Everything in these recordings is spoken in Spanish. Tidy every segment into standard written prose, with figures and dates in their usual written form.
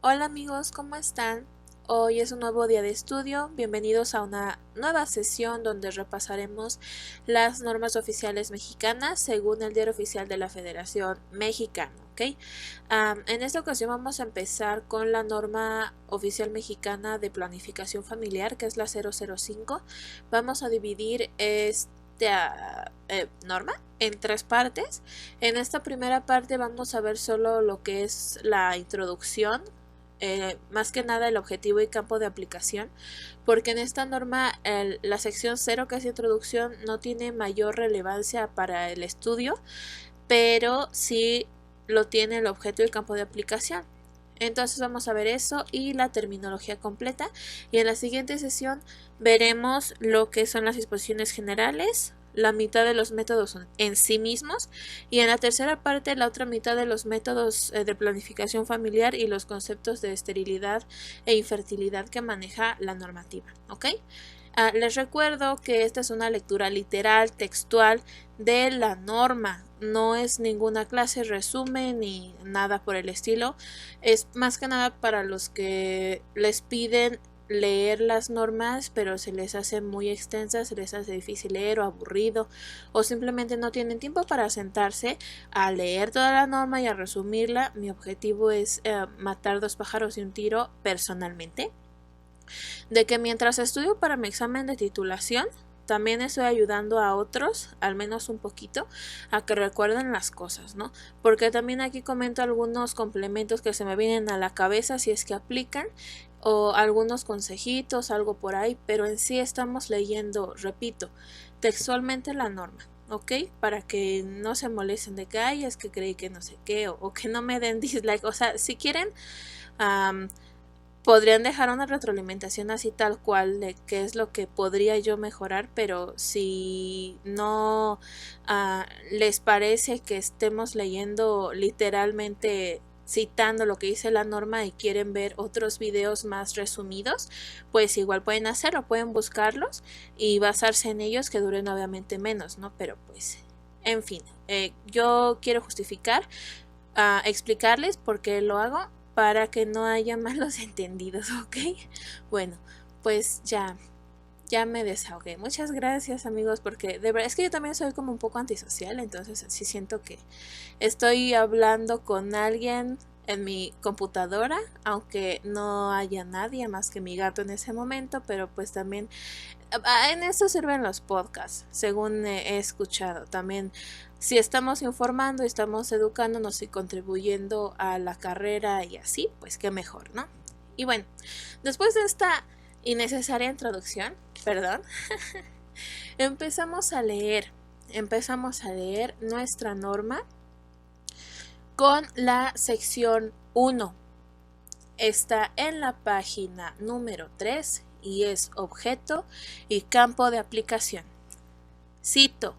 Hola amigos, ¿cómo están? Hoy es un nuevo día de estudio, bienvenidos a una nueva sesión donde repasaremos las normas oficiales mexicanas según el Diario Oficial de la Federación Mexicana, ¿ok? En esta ocasión vamos a empezar con la norma oficial mexicana de planificación familiar, que es la 005. Vamos a dividir esta norma en tres partes. En esta primera parte vamos a ver solo lo que es la introducción, más que nada el objetivo y campo de aplicación, porque en esta norma la sección 0, que es introducción, no tiene mayor relevancia para el estudio, pero sí lo tiene el objeto y el campo de aplicación. Entonces vamos a ver eso y la terminología completa, y en la siguiente sesión veremos lo que son las disposiciones generales, la mitad de los métodos en sí mismos, y en la tercera parte la otra mitad de los métodos de planificación familiar y los conceptos de esterilidad e infertilidad que maneja la normativa, ¿ok? Les recuerdo que esta es una lectura literal, textual de la norma, no es ninguna clase resumen ni nada por el estilo, es más que nada para los que les piden leer las normas pero se les hace muy extensas, se les hace difícil leer o aburrido, o simplemente no tienen tiempo para sentarse a leer toda la norma y a resumirla. Mi objetivo es matar dos pájaros de un tiro personalmente, de que mientras estudio para mi examen de titulación también estoy ayudando a otros, al menos un poquito, a que recuerden las cosas, ¿no? Porque también aquí comento algunos complementos que se me vienen a la cabeza si es que aplican, o algunos consejitos, algo por ahí, pero en sí estamos leyendo, repito, textualmente la norma, ¿ok? Para que no se molesten de que, ay, es que creí que no sé qué, o que no me den dislike. O sea, si quieren, podrían dejar una retroalimentación así tal cual de qué es lo que podría yo mejorar, pero si no les parece que estemos leyendo literalmente citando lo que dice la norma y quieren ver otros videos más resumidos, pues igual pueden hacerlo, pueden buscarlos y basarse en ellos, que duren obviamente menos, ¿no? Pero pues, en fin, yo quiero justificar, explicarles por qué lo hago, para que no haya malos entendidos, ¿ok? Bueno, pues ya me desahogué. Muchas gracias amigos, porque de verdad es que yo también soy como un poco antisocial, entonces sí siento que estoy hablando con alguien en mi computadora, aunque no haya nadie más que mi gato en ese momento, pero pues también en esto sirven los podcasts, según he escuchado. También si estamos informando, estamos educándonos y contribuyendo a la carrera y así, pues qué mejor, ¿no? Y bueno, después de esta innecesaria introducción, perdón, empezamos a leer nuestra norma con la sección 1. Está en la página número 3 y es objeto y campo de aplicación. Cito: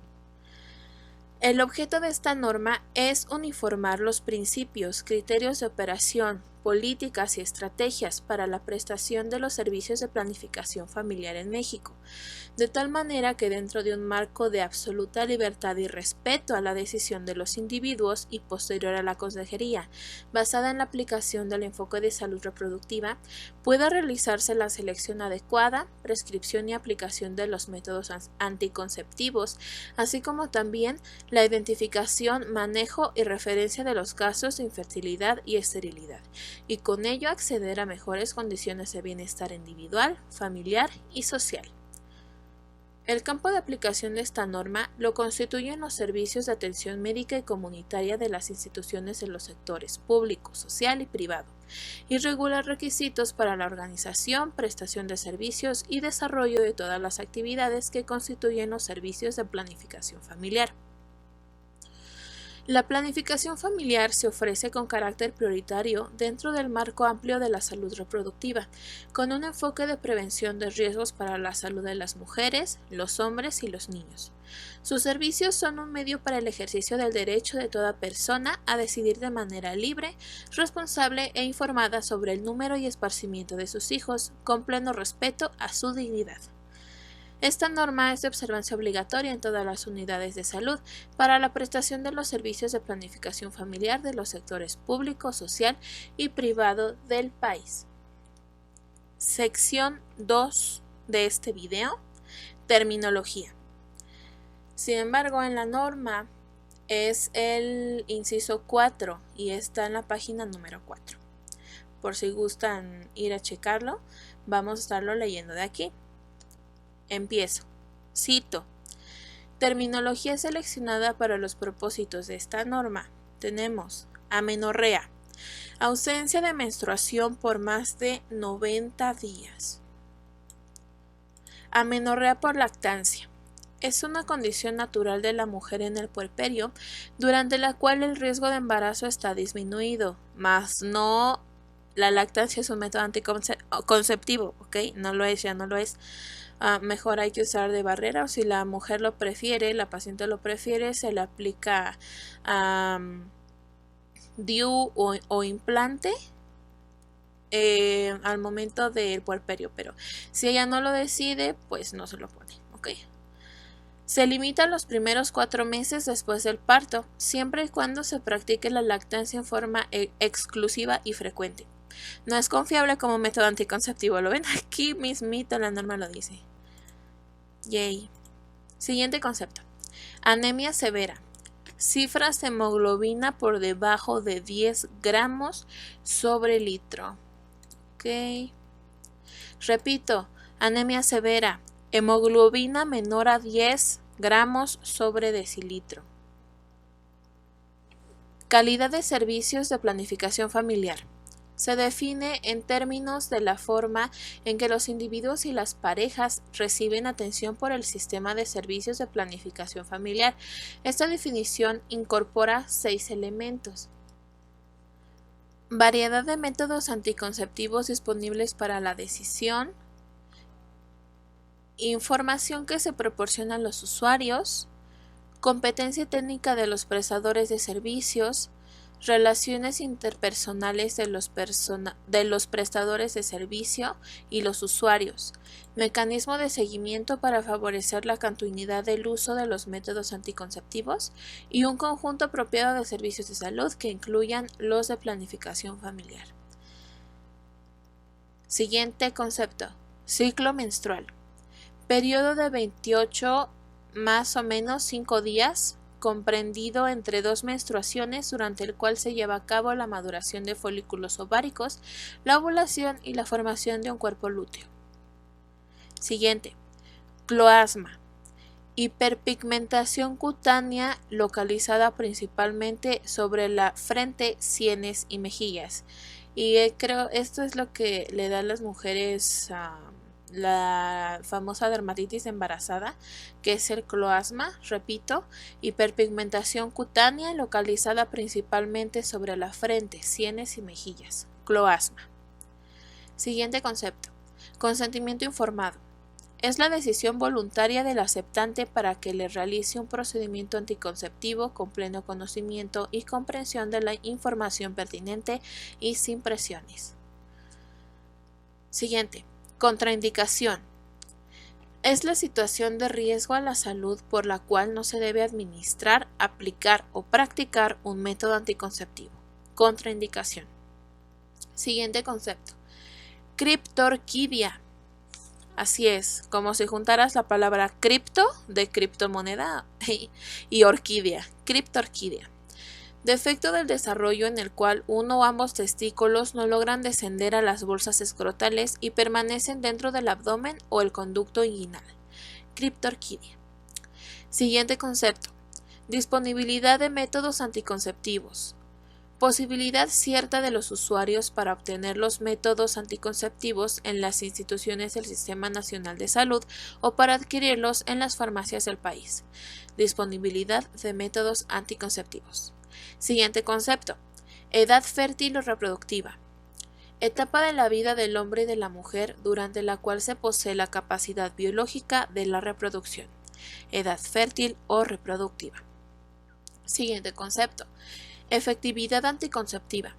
el objeto de esta norma es uniformar los principios, criterios de operación, políticas y estrategias para la prestación de los servicios de planificación familiar en México, de tal manera que dentro de un marco de absoluta libertad y respeto a la decisión de los individuos y posterior a la consejería, basada en la aplicación del enfoque de salud reproductiva, pueda realizarse la selección adecuada, prescripción y aplicación de los métodos anticonceptivos, así como también la identificación, manejo y referencia de los casos de infertilidad y esterilidad, y con ello acceder a mejores condiciones de bienestar individual, familiar y social. El campo de aplicación de esta norma lo constituyen los servicios de atención médica y comunitaria de las instituciones de los sectores público, social y privado, y regula requisitos para la organización, prestación de servicios y desarrollo de todas las actividades que constituyen los servicios de planificación familiar. La planificación familiar se ofrece con carácter prioritario dentro del marco amplio de la salud reproductiva, con un enfoque de prevención de riesgos para la salud de las mujeres, los hombres y los niños. Sus servicios son un medio para el ejercicio del derecho de toda persona a decidir de manera libre, responsable e informada sobre el número y esparcimiento de sus hijos, con pleno respeto a su dignidad. Esta norma es de observancia obligatoria en todas las unidades de salud para la prestación de los servicios de planificación familiar de los sectores público, social y privado del país. Sección 2 de este video, terminología. Sin embargo, en la norma es el inciso 4 y está en la página número 4. Por si gustan ir a checarlo, vamos a estarlo leyendo de aquí. Empiezo. Cito. Terminología seleccionada para los propósitos de esta norma. Tenemos amenorrea. Ausencia de menstruación por más de 90 días. Amenorrea por lactancia. Es una condición natural de la mujer en el puerperio, durante la cual el riesgo de embarazo está disminuido, mas no la lactancia es un método anticonceptivo, ¿ok? No lo es, ya no lo es. Mejor hay que usar de barrera, o si la mujer lo prefiere, la paciente lo prefiere, se le aplica DIU o implante al momento del puerperio, pero si ella no lo decide, pues no se lo pone, ¿ok? Se limita a los primeros 4 meses después del parto, siempre y cuando se practique la lactancia en forma exclusiva y frecuente. No es confiable como método anticonceptivo, ¿lo ven? Aquí mismito la norma lo dice. Yay. Siguiente concepto. Anemia severa. Cifras de hemoglobina por debajo de 10 gramos sobre litro. Ok. Repito, anemia severa. Hemoglobina menor a 10 gramos sobre decilitro. Calidad de servicios de planificación familiar. Se define en términos de la forma en que los individuos y las parejas reciben atención por el sistema de servicios de planificación familiar. Esta definición incorpora 6 elementos. Variedad de métodos anticonceptivos disponibles para la decisión. Información que se proporciona a los usuarios, competencia técnica de los prestadores de servicios, relaciones interpersonales de los prestadores de servicio y los usuarios, mecanismo de seguimiento para favorecer la continuidad del uso de los métodos anticonceptivos y un conjunto apropiado de servicios de salud que incluyan los de planificación familiar. Siguiente concepto, ciclo menstrual. Periodo de 28 más o menos 5 días, comprendido entre 2 menstruaciones, durante el cual se lleva a cabo la maduración de folículos ováricos, la ovulación y la formación de un cuerpo lúteo. Siguiente, cloasma. Hiperpigmentación cutánea localizada principalmente sobre la frente, sienes y mejillas. Y creo esto es lo que le da a las mujeres la famosa dermatitis embarazada, que es el cloasma. Repito, hiperpigmentación cutánea localizada principalmente sobre la frente, sienes y mejillas. Cloasma. Siguiente concepto, consentimiento informado. Es la decisión voluntaria del aceptante para que le realice un procedimiento anticonceptivo con pleno conocimiento y comprensión de la información pertinente y sin presiones. Siguiente, contraindicación. Es la situación de riesgo a la salud por la cual no se debe administrar, aplicar o practicar un método anticonceptivo. Contraindicación. Siguiente concepto, criptorquidia. Así es, como si juntaras la palabra cripto, de criptomoneda, y orquídea, criptorquidia. Defecto del desarrollo en el cual uno o ambos testículos no logran descender a las bolsas escrotales y permanecen dentro del abdomen o el conducto inguinal. Criptorquidia. Siguiente concepto, disponibilidad de métodos anticonceptivos. Posibilidad cierta de los usuarios para obtener los métodos anticonceptivos en las instituciones del Sistema Nacional de Salud o para adquirirlos en las farmacias del país. Disponibilidad de métodos anticonceptivos. Siguiente concepto, edad fértil o reproductiva. Etapa de la vida del hombre y de la mujer durante la cual se posee la capacidad biológica de la reproducción. Edad fértil o reproductiva. Siguiente concepto, efectividad anticonceptiva.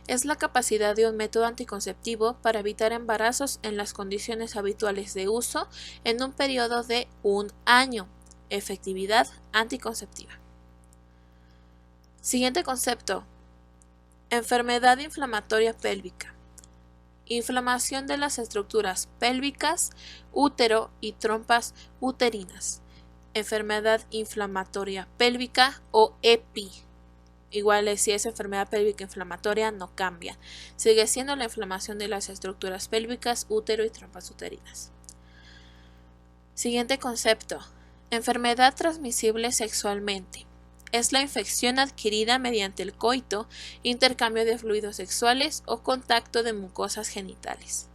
Es la capacidad de un método anticonceptivo para evitar embarazos en las condiciones habituales de uso en un periodo de 1 año. Efectividad anticonceptiva. Siguiente concepto. Enfermedad inflamatoria pélvica. Inflamación de las estructuras pélvicas, útero y trompas uterinas. Enfermedad inflamatoria pélvica o EPI. Igual si es enfermedad pélvica inflamatoria no cambia. Sigue siendo la inflamación de las estructuras pélvicas, útero y trompas uterinas. Siguiente concepto. Enfermedad transmisible sexualmente. Es la infección adquirida mediante el coito, intercambio de fluidos sexuales o contacto de mucosas genitales.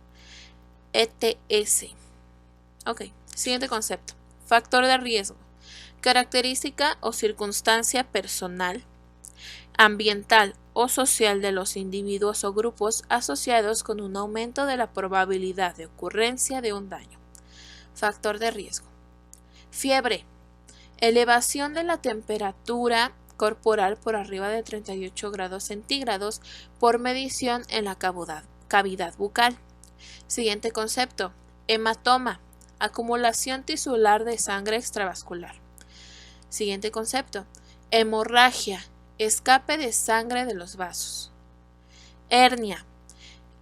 ETS. Ok, siguiente concepto. Factor de riesgo. Característica o circunstancia personal, ambiental o social de los individuos o grupos asociados con un aumento de la probabilidad de ocurrencia de un daño. Factor de riesgo. Fiebre. Elevación de la temperatura corporal por arriba de 38 grados centígrados por medición en la cavidad bucal. Siguiente concepto. Hematoma. Acumulación tisular de sangre extravascular. Siguiente concepto. Hemorragia. Escape de sangre de los vasos. Hernia.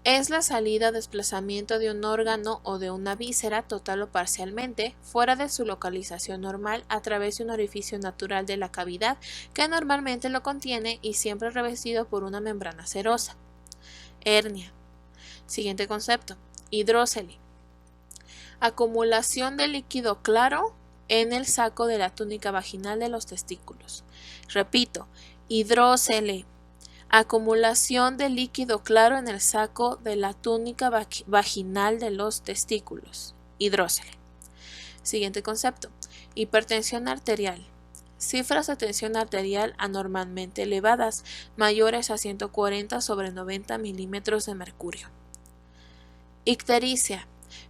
Es la salida o desplazamiento de un órgano o de una víscera total o parcialmente fuera de su localización normal a través de un orificio natural de la cavidad que normalmente lo contiene y siempre revestido por una membrana serosa. Hernia. Siguiente concepto. Hidrócele. Acumulación de líquido claro en el saco de la túnica vaginal de los testículos. Repito, hidrócele. Acumulación de líquido claro en el saco de la túnica vaginal de los testículos. Hidrócele. Siguiente concepto. Hipertensión arterial. Cifras de tensión arterial anormalmente elevadas, mayores a 140/90 milímetros de mercurio. Ictericia.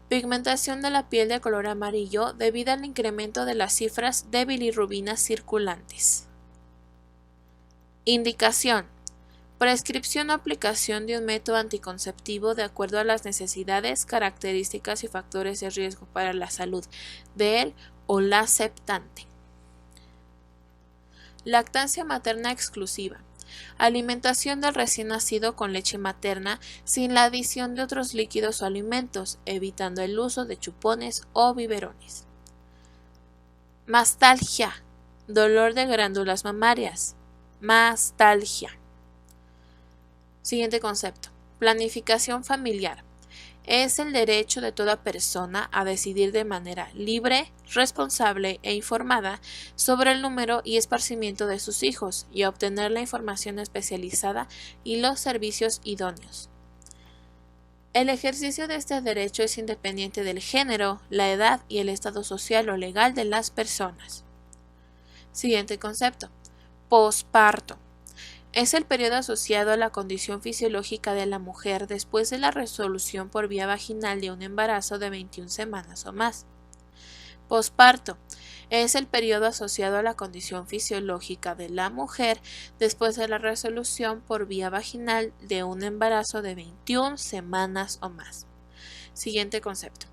Pigmentación de la piel de color amarillo debido al incremento de las cifras de bilirrubina circulantes. Indicación. Prescripción o aplicación de un método anticonceptivo de acuerdo a las necesidades, características y factores de riesgo para la salud de él o la aceptante. Lactancia materna exclusiva. Alimentación del recién nacido con leche materna sin la adición de otros líquidos o alimentos, evitando el uso de chupones o biberones. Mastalgia. Dolor de glándulas mamarias. Mastalgia. Siguiente concepto. Planificación familiar. Es el derecho de toda persona a decidir de manera libre, responsable e informada sobre el número y esparcimiento de sus hijos y a obtener la información especializada y los servicios idóneos. El ejercicio de este derecho es independiente del género, la edad y el estado social o legal de las personas. Siguiente concepto. Posparto. Es el periodo asociado a la condición fisiológica de la mujer después de la resolución por vía vaginal de un embarazo de 21 semanas o más. Posparto. Es el periodo asociado a la condición fisiológica de la mujer después de la resolución por vía vaginal de un embarazo de 21 semanas o más. Siguiente concepto.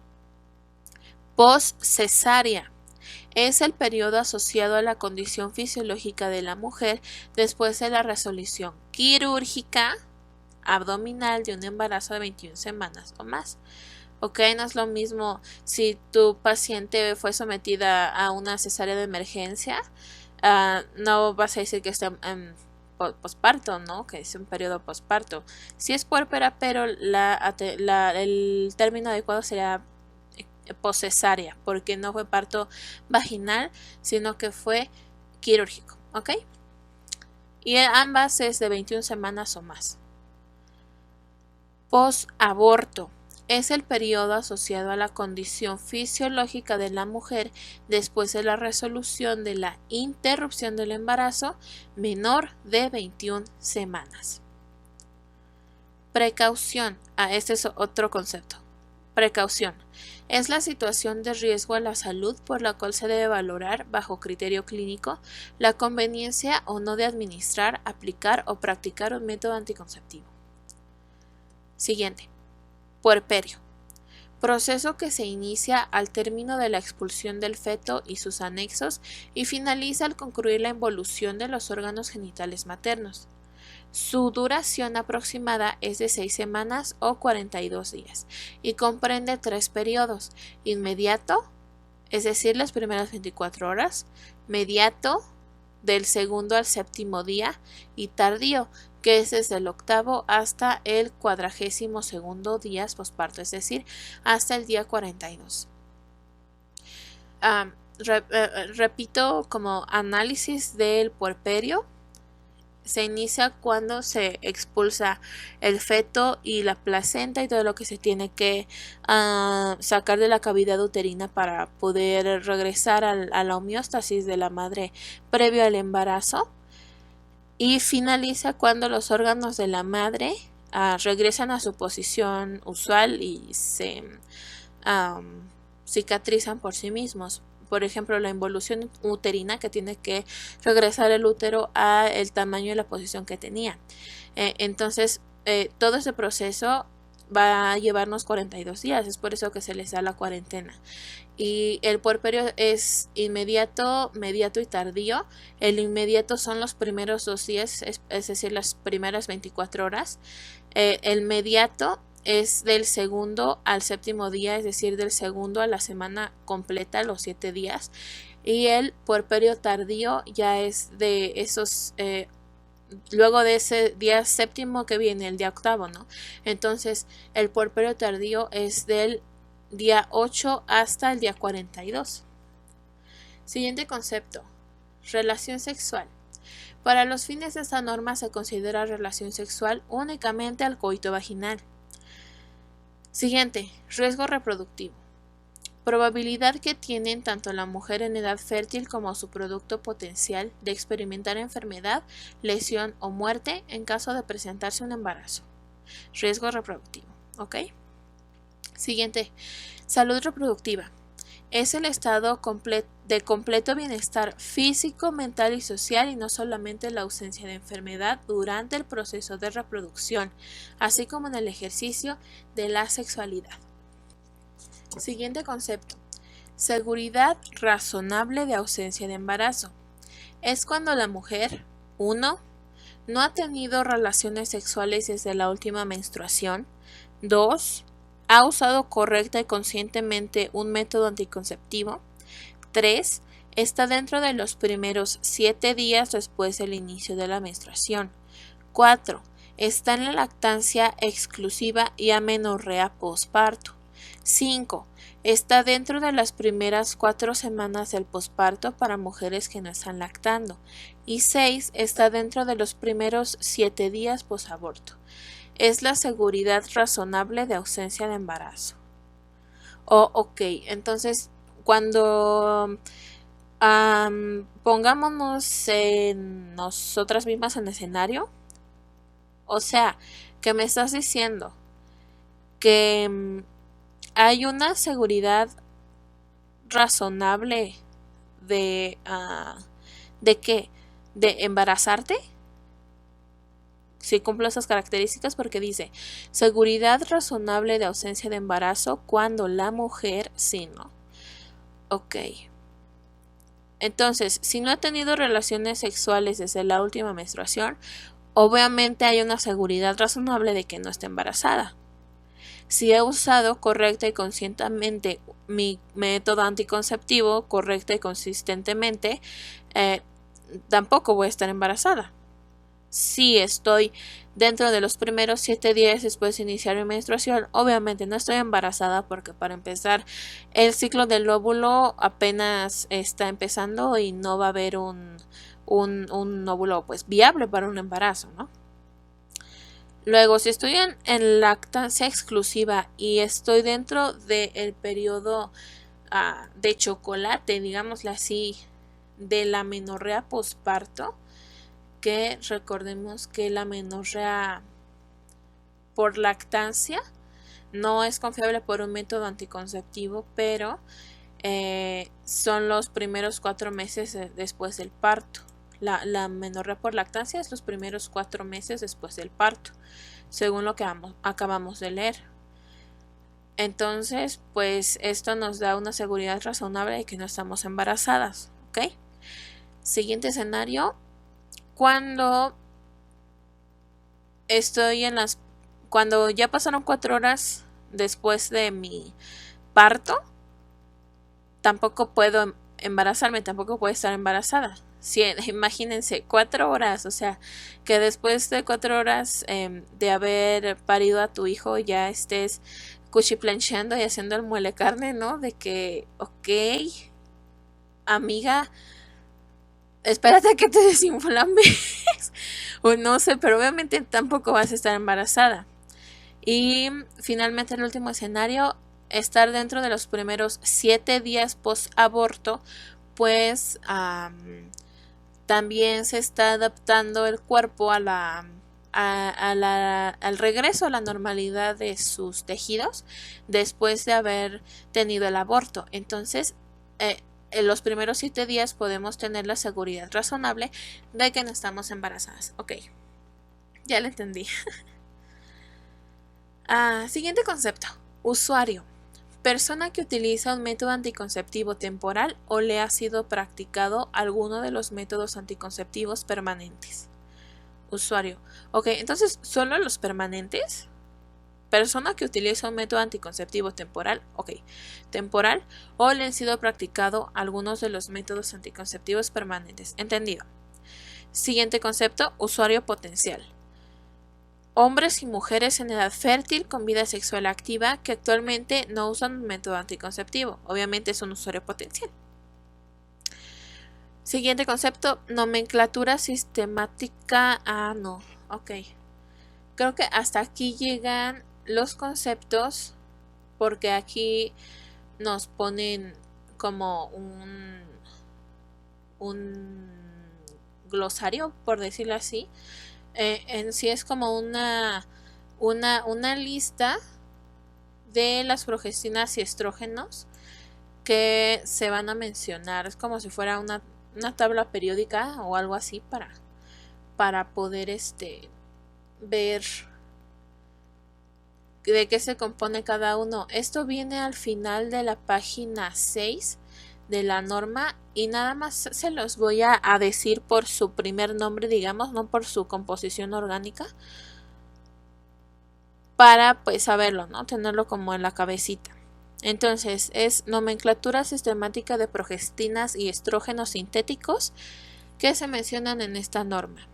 Poscesárea. Es el periodo asociado a la condición fisiológica de la mujer después de la resolución quirúrgica abdominal de un embarazo de 21 semanas o más. Ok, no es lo mismo si tu paciente fue sometida a una cesárea de emergencia, no vas a decir que está en posparto, ¿no? Que es un periodo posparto. Si es puérpera, pero el término adecuado sería poscesárea, porque no fue parto vaginal, sino que fue quirúrgico, ¿ok? Y ambas es de 21 semanas o más. Posaborto. Es el periodo asociado a la condición fisiológica de la mujer después de la resolución de la interrupción del embarazo menor de 21 semanas. Precaución. Este es otro concepto. Precaución. Es la situación de riesgo a la salud por la cual se debe valorar, bajo criterio clínico, la conveniencia o no de administrar, aplicar o practicar un método anticonceptivo. Siguiente, puerperio. Proceso que se inicia al término de la expulsión del feto y sus anexos y finaliza al concluir la involución de los órganos genitales maternos. Su duración aproximada es de 6 semanas o 42 días y comprende 3 periodos: inmediato, es decir, las primeras 24 horas, mediato, del segundo al séptimo día, y tardío, que es desde el octavo hasta el 42º día posparto, es decir, hasta el día 42. Repito, como análisis del puerperio, se inicia cuando se expulsa el feto y la placenta y todo lo que se tiene que sacar de la cavidad uterina para poder regresar a la homeostasis de la madre previo al embarazo, y finaliza cuando los órganos de la madre regresan a su posición usual y se cicatrizan por sí mismos. Por ejemplo, la involución uterina, que tiene que regresar el útero a el tamaño y la posición que tenía. Entonces, todo ese proceso va a llevarnos 42 días, es por eso que se les da la cuarentena. Y el puerperio es inmediato, mediato y tardío. El inmediato son los primeros 2 días, es decir, las primeras 24 horas. El mediato es del segundo al séptimo día, es decir, del segundo a la semana completa, los 7 días. Y el puerperio tardío ya es de esos, luego de ese día séptimo que viene el día octavo, ¿no? Entonces, el puerperio tardío es del día 8 hasta el día 42. Siguiente concepto, relación sexual. Para los fines de esta norma se considera relación sexual únicamente al coito vaginal. Siguiente, riesgo reproductivo. Probabilidad que tienen tanto la mujer en edad fértil como su producto potencial de experimentar enfermedad, lesión o muerte en caso de presentarse un embarazo. Riesgo reproductivo, ¿ok? Siguiente, salud reproductiva. Es el estado de completo bienestar físico, mental y social, y no solamente la ausencia de enfermedad durante el proceso de reproducción, así como en el ejercicio de la sexualidad. Siguiente concepto, seguridad razonable de ausencia de embarazo. Es cuando la mujer, 1. No ha tenido relaciones sexuales desde la última menstruación. 2. Ha usado correcta y conscientemente un método anticonceptivo. 3. Está dentro de los primeros 7 días después del inicio de la menstruación. 4. Está en la lactancia exclusiva y amenorrea posparto. 5. Está dentro de las primeras 4 semanas del posparto para mujeres que no están lactando. Y 6. Está dentro de los primeros 7 días posaborto. Es la seguridad razonable de ausencia de embarazo. Ok, entonces cuando pongámonos en nosotras mismas en escenario, o sea, que me estás diciendo que hay una seguridad razonable de ¿qué? ¿De embarazarte? Si cumplo esas características, porque dice seguridad razonable de ausencia de embarazo cuando la mujer sí, ¿no? Ok. Entonces, si no ha tenido relaciones sexuales desde la última menstruación, obviamente hay una seguridad razonable de que no está embarazada. Si he usado correcta y conscientemente mi método anticonceptivo, correcta y consistentemente, tampoco voy a estar embarazada. Si estoy dentro de los primeros 7 días después de iniciar mi menstruación, obviamente no estoy embarazada, porque para empezar el ciclo del óvulo apenas está empezando y no va a haber un óvulo pues viable para un embarazo, ¿no? Luego, si estoy en lactancia exclusiva y estoy dentro del periodo de chocolate, digámosle así, de la amenorrea posparto, que recordemos que la amenorrea por lactancia no es confiable por un método anticonceptivo, pero son los primeros 4 meses después del parto. La amenorrea por lactancia es los primeros 4 meses después del parto. según lo que acabamos de leer. Entonces, pues esto nos da una seguridad razonable de que no estamos embarazadas, ¿ok? Siguiente escenario, cuando cuando ya pasaron 4 horas después de mi parto, tampoco puedo embarazarme, tampoco puedo estar embarazada. Sí, imagínense, 4 horas, o sea, que después de 4 horas de haber parido a tu hijo ya estés cuchiplancheando y haciendo el muele carne, ¿no? De que, ok, amiga, espérate a que te desinflames. O no sé, pero obviamente tampoco vas a estar embarazada. Y finalmente el último escenario, estar dentro de los primeros 7 días post aborto, pues también se está adaptando el cuerpo al regreso a la normalidad de sus tejidos después de haber tenido el aborto. Entonces, en los primeros 7 días podemos tener la seguridad razonable de que no estamos embarazadas. Ok, ya lo entendí. Siguiente concepto. Usuario. Persona que utiliza un método anticonceptivo temporal o le ha sido practicado alguno de los métodos anticonceptivos permanentes. Usuario. Ok, entonces, ¿solo los permanentes? Persona que utiliza un método anticonceptivo temporal, ok, temporal, o le han sido practicado algunos de los métodos anticonceptivos permanentes. Entendido. Siguiente concepto, usuario potencial. Hombres y mujeres en edad fértil con vida sexual activa que actualmente no usan un método anticonceptivo. Obviamente es un usuario potencial. Siguiente concepto, nomenclatura sistemática. No, ok. Creo que hasta aquí llegan los conceptos porque aquí nos ponen como un glosario, por decirlo así. En sí es como una lista de las progestinas y estrógenos que se van a mencionar. Es como si fuera una tabla periódica o algo así para poder ver de qué se compone cada uno. Esto viene al final de la página 6 de la norma y nada más se los voy a decir por su primer nombre, digamos, no por su composición orgánica, para pues saberlo, ¿no? Tenerlo como en la cabecita. Entonces es nomenclatura sistemática de progestinas y estrógenos sintéticos que se mencionan en esta norma.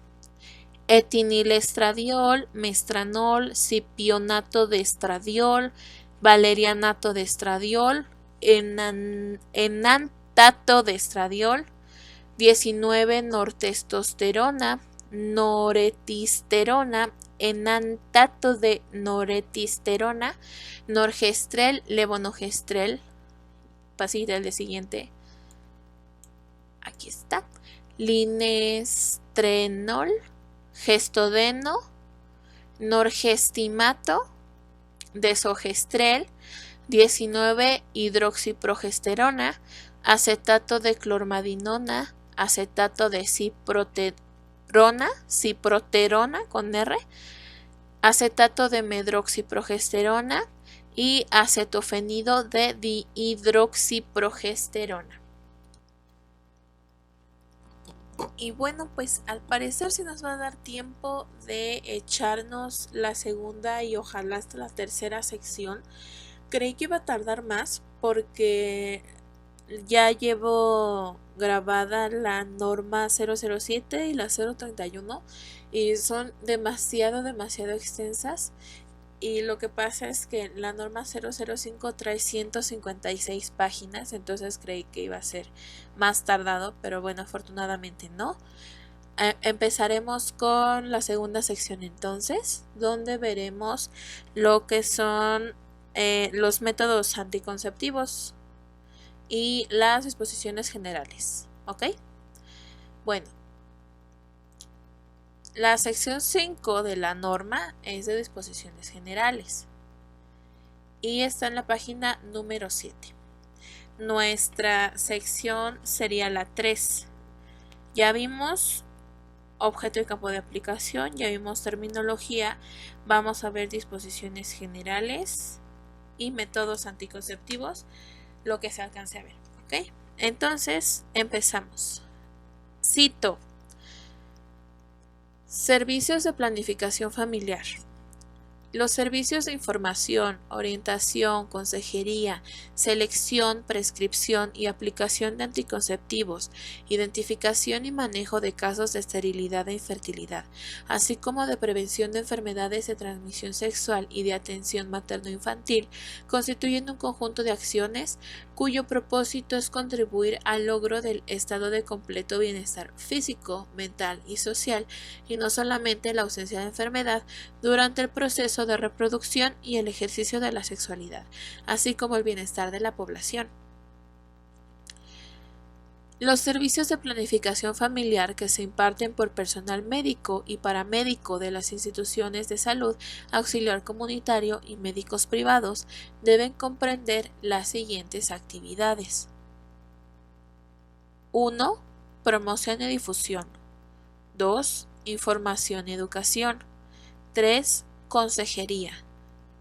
Etinilestradiol, mestranol, cipionato de estradiol, valerianato de estradiol, enantato de estradiol, 19 nortestosterona, noretisterona, enantato de noretisterona, norgestrel, levonorgestrel, pasita el siguiente, aquí está, linestrenol, gestodeno, norgestimato, desogestrel, 19 hidroxiprogesterona, acetato de clormadinona, acetato de ciproterona con R, acetato de medroxiprogesterona y acetofenido de dihidroxiprogesterona. Y bueno, pues al parecer sí nos va a dar tiempo de echarnos la segunda y ojalá hasta la tercera sección. Creí que iba a tardar más porque ya llevo grabada la norma 007 y la 031 y son demasiado extensas. Y lo que pasa es que la norma 005 trae 156 páginas, entonces creí que iba a ser más tardado, pero bueno, afortunadamente no. Empezaremos con la segunda sección entonces, donde veremos lo que son los métodos anticonceptivos y las disposiciones generales, ¿ok? Bueno. La sección 5 de la norma es de disposiciones generales y está en la página número 7. Nuestra sección sería la 3. Ya vimos objeto y campo de aplicación, ya vimos terminología, vamos a ver disposiciones generales y métodos anticonceptivos, lo que se alcance a ver, ¿ok? Entonces, empezamos. Cito: servicios de planificación familiar. Los servicios de información, orientación, consejería, selección, prescripción y aplicación de anticonceptivos, identificación y manejo de casos de esterilidad e infertilidad, así como de prevención de enfermedades de transmisión sexual y de atención materno-infantil, constituyen un conjunto de acciones cuyo propósito es contribuir al logro del estado de completo bienestar físico, mental y social, y no solamente la ausencia de enfermedad durante el proceso de reproducción y el ejercicio de la sexualidad, así como el bienestar de la población. Los servicios de planificación familiar que se imparten por personal médico y paramédico de las instituciones de salud, auxiliar comunitario y médicos privados deben comprender las siguientes actividades. 1. Promoción y difusión. 2. Información y educación. 3. Consejería.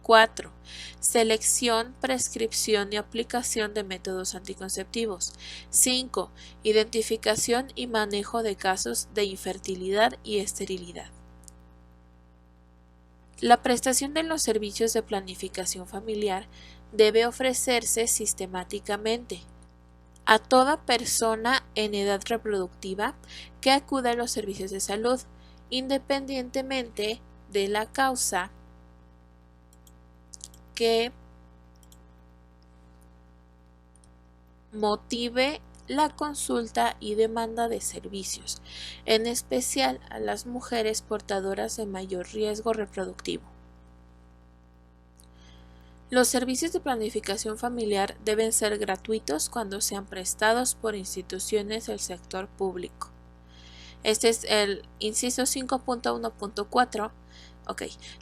4. Selección, prescripción y aplicación de métodos anticonceptivos. 5. Identificación y manejo de casos de infertilidad y esterilidad. La prestación de los servicios de planificación familiar debe ofrecerse sistemáticamente a toda persona en edad reproductiva que acuda a los servicios de salud, independientemente de la causa que motive la consulta y demanda de servicios, en especial a las mujeres portadoras de mayor riesgo reproductivo. Los servicios de planificación familiar deben ser gratuitos cuando sean prestados por instituciones del sector público. Este es el inciso 5.1.4.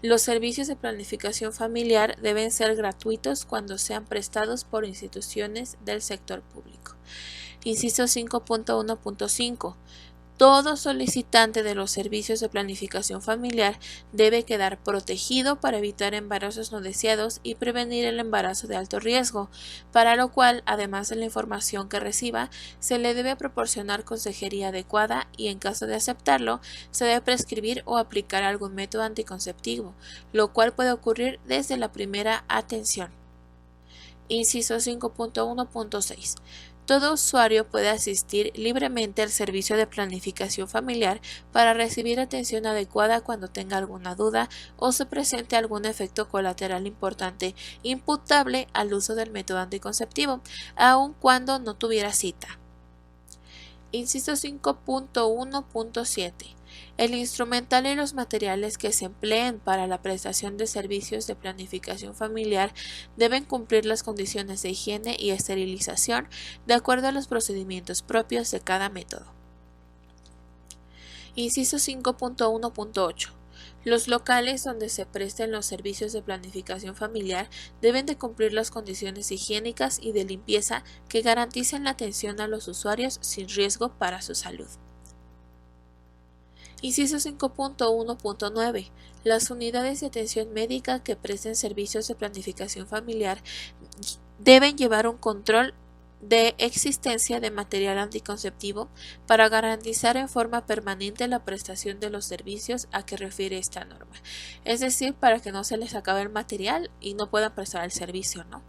Los servicios de planificación familiar deben ser gratuitos cuando sean prestados por instituciones del sector público. Inciso 5.1.5. Todo solicitante de los servicios de planificación familiar debe quedar protegido para evitar embarazos no deseados y prevenir el embarazo de alto riesgo, para lo cual, además de la información que reciba, se le debe proporcionar consejería adecuada y, en caso de aceptarlo, se debe prescribir o aplicar algún método anticonceptivo, lo cual puede ocurrir desde la primera atención. Inciso 5.1.6. Todo usuario puede asistir libremente al servicio de planificación familiar para recibir atención adecuada cuando tenga alguna duda o se presente algún efecto colateral importante imputable al uso del método anticonceptivo, aun cuando no tuviera cita. Inciso 5.1.7. El instrumental y los materiales que se empleen para la prestación de servicios de planificación familiar deben cumplir las condiciones de higiene y esterilización de acuerdo a los procedimientos propios de cada método. Inciso 5.1.8. Los locales donde se presten los servicios de planificación familiar deben de cumplir las condiciones higiénicas y de limpieza que garanticen la atención a los usuarios sin riesgo para su salud. Inciso 5.1.9. Las unidades de atención médica que presten servicios de planificación familiar deben llevar un control de existencia de material anticonceptivo para garantizar en forma permanente la prestación de los servicios a que refiere esta norma. Es decir, para que no se les acabe el material y no puedan prestar el servicio, ¿no?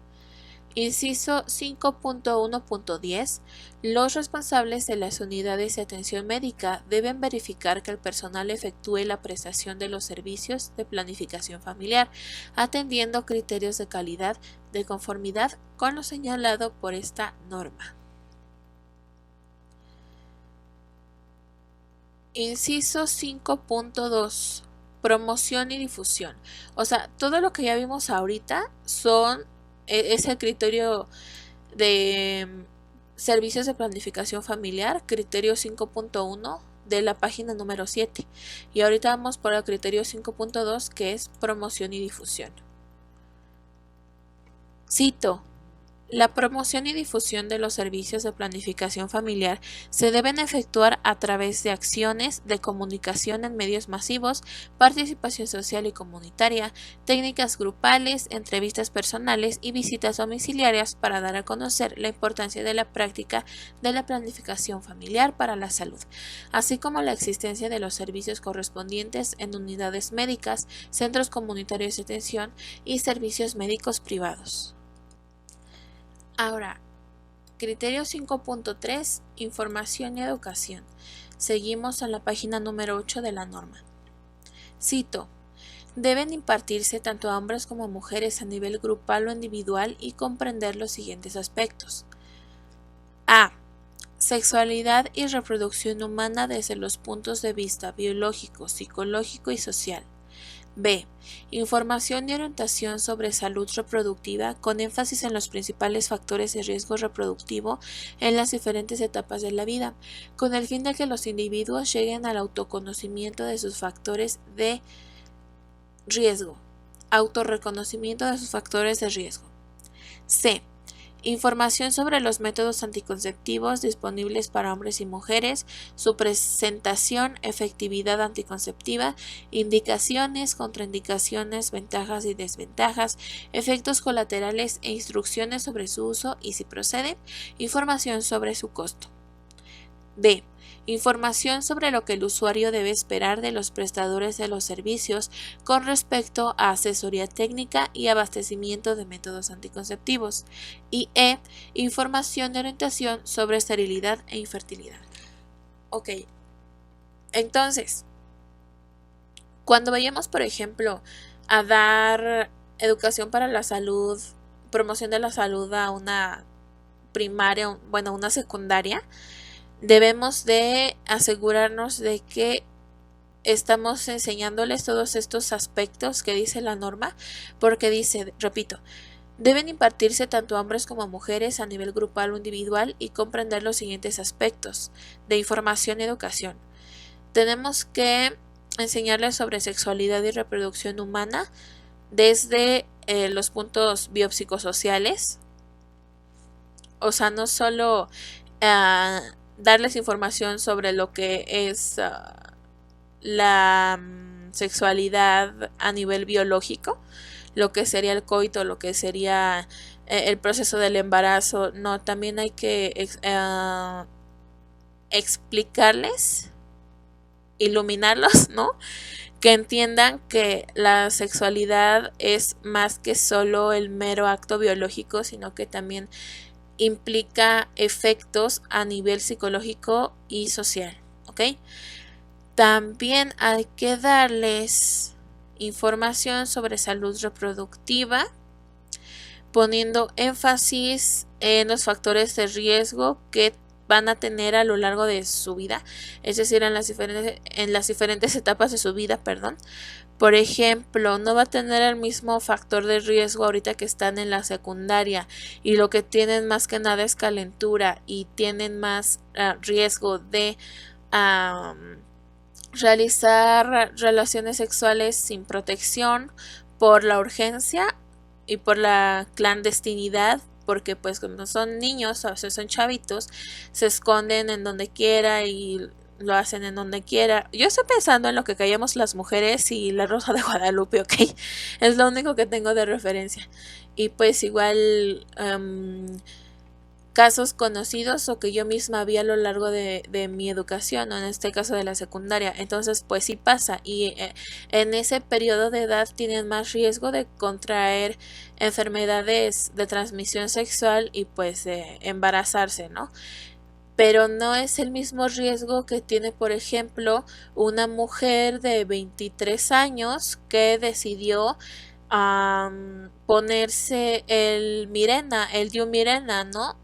Inciso 5.1.10. Los responsables de las unidades de atención médica deben verificar que el personal efectúe la prestación de los servicios de planificación familiar, atendiendo criterios de calidad de conformidad con lo señalado por esta norma. Inciso 5.2. Promoción y difusión. O sea, todo lo que ya vimos ahorita es el criterio de servicios de planificación familiar, criterio 5.1 de la página número 7. Y ahorita vamos por el criterio 5.2, que es promoción y difusión. Cito: La promoción y difusión de los servicios de planificación familiar se deben efectuar a través de acciones de comunicación en medios masivos, participación social y comunitaria, técnicas grupales, entrevistas personales y visitas domiciliarias para dar a conocer la importancia de la práctica de la planificación familiar para la salud, así como la existencia de los servicios correspondientes en unidades médicas, centros comunitarios de atención y servicios médicos privados. Ahora, criterio 5.3, información y educación. Seguimos en la página número 8 de la norma. Cito: deben impartirse tanto a hombres como a mujeres a nivel grupal o individual y comprender los siguientes aspectos. A. Sexualidad y reproducción humana desde los puntos de vista biológico, psicológico y social. B. Información y orientación sobre salud reproductiva con énfasis en los principales factores de riesgo reproductivo en las diferentes etapas de la vida, con el fin de que los individuos lleguen al autoconocimiento de sus factores de riesgo. Autorreconocimiento de sus factores de riesgo. C. Información sobre los métodos anticonceptivos disponibles para hombres y mujeres, su presentación, efectividad anticonceptiva, indicaciones, contraindicaciones, ventajas y desventajas, efectos colaterales e instrucciones sobre su uso y, si procede, información sobre su costo. D. Información sobre lo que el usuario debe esperar de los prestadores de los servicios con respecto a asesoría técnica y abastecimiento de métodos anticonceptivos. Y E. Información de orientación sobre esterilidad e infertilidad. Ok, entonces, cuando vayamos, por ejemplo, a dar educación para la salud, promoción de la salud a una primaria, bueno, a una secundaria, debemos de asegurarnos de que estamos enseñándoles todos estos aspectos que dice la norma, porque dice, repito, deben impartirse tanto a hombres como a mujeres a nivel grupal o individual y comprender los siguientes aspectos de información y educación. Tenemos que enseñarles sobre sexualidad y reproducción humana desde los puntos biopsicosociales, o sea, no solo darles información sobre lo que es la sexualidad a nivel biológico, lo que sería el coito, lo que sería el proceso del embarazo. No, también hay que explicarles, iluminarlos, ¿no? Que entiendan que la sexualidad es más que solo el mero acto biológico, sino que también implica efectos a nivel psicológico y social, ¿ok? También hay que darles información sobre salud reproductiva, poniendo énfasis en los factores de riesgo que van a tener a lo largo de su vida, es decir, en las diferentes etapas de su vida, perdón. Por ejemplo, no va a tener el mismo factor de riesgo ahorita que están en la secundaria y lo que tienen más que nada es calentura y tienen más riesgo de realizar relaciones sexuales sin protección por la urgencia y por la clandestinidad, porque pues cuando son niños, o sea, son chavitos, se esconden en donde quiera y lo hacen en donde quiera. Yo estoy pensando en lo que callamos las mujeres y la Rosa de Guadalupe, ok, es lo único que tengo de referencia. Y pues igual casos conocidos o que yo misma vi a lo largo de mi educación, o en este caso de la secundaria. Entonces pues sí pasa, y en ese periodo de edad tienen más riesgo de contraer enfermedades de transmisión sexual y pues de embarazarse, ¿no? Pero no es el mismo riesgo que tiene, por ejemplo, una mujer de 23 años que decidió ponerse el Mirena, el Diumirena, ¿no?